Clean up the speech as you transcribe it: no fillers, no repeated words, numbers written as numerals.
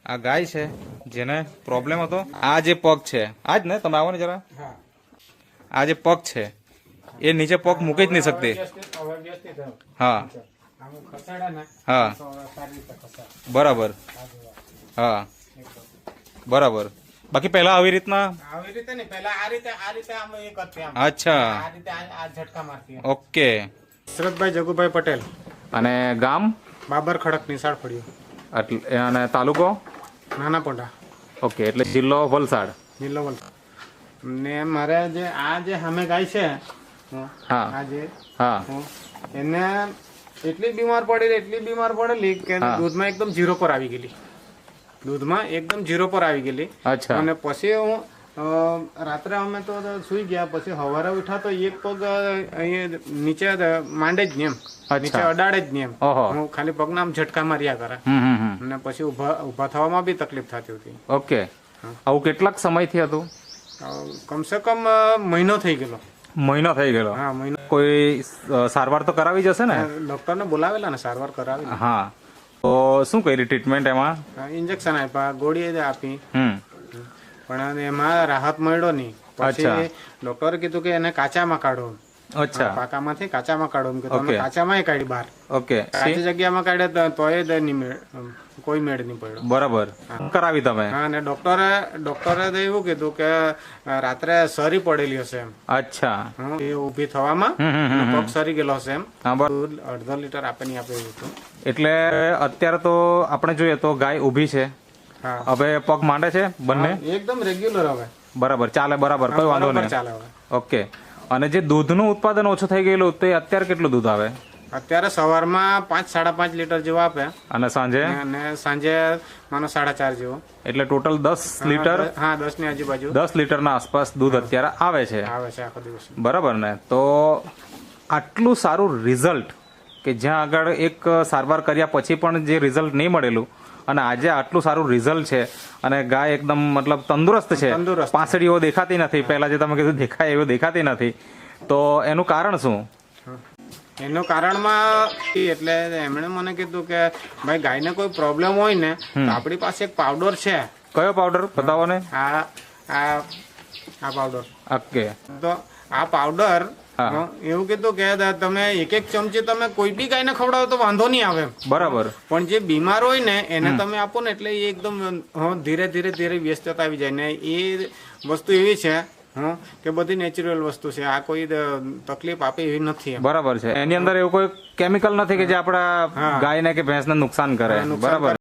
આ ગાય છે જેને પ્રોબ્લેમ હતો, આ જે પગ છે આ જ ને, તમે આવો ને જરા, આ જે પગ છે એ નીચે પગ મૂકી જ નહીં શકતી. હા હા બરાબર. હા બરાબર. બાકી પહેલા આવી રીતના અચ્છા ઓકે. શરદભાઈ જગુભાઈ પટેલ અને ગામ બાબર ખડક નિશાળ ફળ્યું એટલે અને તાલુકો નાના પોંડા ઓકે, એટલે જિલ્લો વલસાડ. જિલ્લો વલસાડ. ને મારે જે આ જે સામે ગાય છે હા આ જે હા એને એટલી બીમાર પડેલી કે દૂધમાં એકદમ જીરો પર આવી ગયેલી. દૂધમાં એકદમ જીરો પર આવી ગયેલી. અચ્છા. અને પછી હું રાત્રે અમે તો સુઈ ગયા, પછી સવારે ઉઠા તો એક પગ અહીંયા નીચે માંડે જ નહીં એમ, નીચે અડાડે જ નહીં એમ. હું ખાલી પગના આમ ઝટકા માર્યા કરે. અને પછી ઉભા થવામાં બી તકલીફ થતી હતી. ઓકે. આવું કેટલાક સમયથી હતું? કમસે કમ મહિનો થઈ ગયેલો. મહિનો થઈ ગયેલો. હા મહિનો. કોઈ સારવાર તો કરાવી જશે ને? ડોક્ટરને બોલાવેલા ને, સારવાર કરાવી. હા. તો શું કરી ટ્રીટમેન્ટ એમાં? ઇન્જેક્શન આપ્યા, ગોળી આપી, પણ એમાં રાહત મળ્યો નહીં. પછી ડોક્ટરે કીધું કે એને કાચામાં કાઢો. અચ્છા. પાકામાંથી કાચામાં કાઢો એમ કીધું. કાચામાં કાઢી બહાર. ઓકે. કાચી જગ્યામાં કાઢે તોય કોઈ મેળ નહીં પડ્યો. બરાબર. કરાવી તમે? હા. અને ડોક્ટરે એવું કીધું કે રાત્રે સરી પડેલી હશે એમ. અચ્છા. એ ઊભી થવામાં પગ સરી ગયેલો હશે એમ. અડધો લીટર આપે નહીં આપે એવું હતું. એટલે અત્યારે તો આપણે જોઈએ તો ગાય ઊભી છે, હવે પગ માંડે છે બંને એકદમ રેગ્યુલર. હવે બરાબર ચાલે. બરાબર, કોઈ વાંધો નહીં. ચાલે હવે. ઓકે. અને જે દૂધનું ઉત્પાદન ઓછું થઈ ગયેલું તે અત્યારે કેટલું દૂધ આવે? અત્યારે સવારમાં 5-5.5 લીટર જેવો આપે. અને સાંજે? અને સાંજે માનો 4.5 જેવો. એટલે ટોટલ 10 લીટર. હા 10 ની આજુબાજુ. 10 લીટરના આસપાસ દૂધ અત્યારે આવે છે આખો દિવસ. બરાબર ને? તો આટલું સારું રિઝલ્ટ કે જ્યાં આગળ એક સારવાર કર્યા પછી પણ જે રિઝલ્ટ નહીં મળેલું, અને આજે આટલું સારું રિઝલ્ટ છે અને ગાય એકદમ મતલબ તંદુરસ્ત છે, પાંસળીઓ દેખાતી નથી, પહેલા જે તમે કીધું દેખાય એવું દેખાતી નથી, તો એનું કારણ શું? એનું કારણમાં એટલે એમણે મને કીધું કે ભાઈ ગાયને કોઈ પ્રોબ્લેમ હોય ને તો આપણી પાસે એક પાવડર છે. કયો પાવડર બતાવો ને? આ પાવડર. ઓકે. તો આ પાવડર એવું કીધું કે તમે એક ચમચી તમે કોઈ બી ગાયને ખવડાવો તો વાંધો નહીં આવે. બરાબર. પણ જે બીમાર હોય ને એને તમે આપો ને એટલે એ એકદમ ધીરે ધીરે વ્યસ્તતા આવી જાય ને. એ વસ્તુ એવી છે કે બધી નેચરલ વસ્તુ છે, આ કોઈ તકલીફ આપે એવી નથી. બરાબર છે. એની અંદર એવું કોઈ કેમિકલ નથી કે જે આપણા ગાયને કે ભેંસને નુકસાન કરે. બરાબર.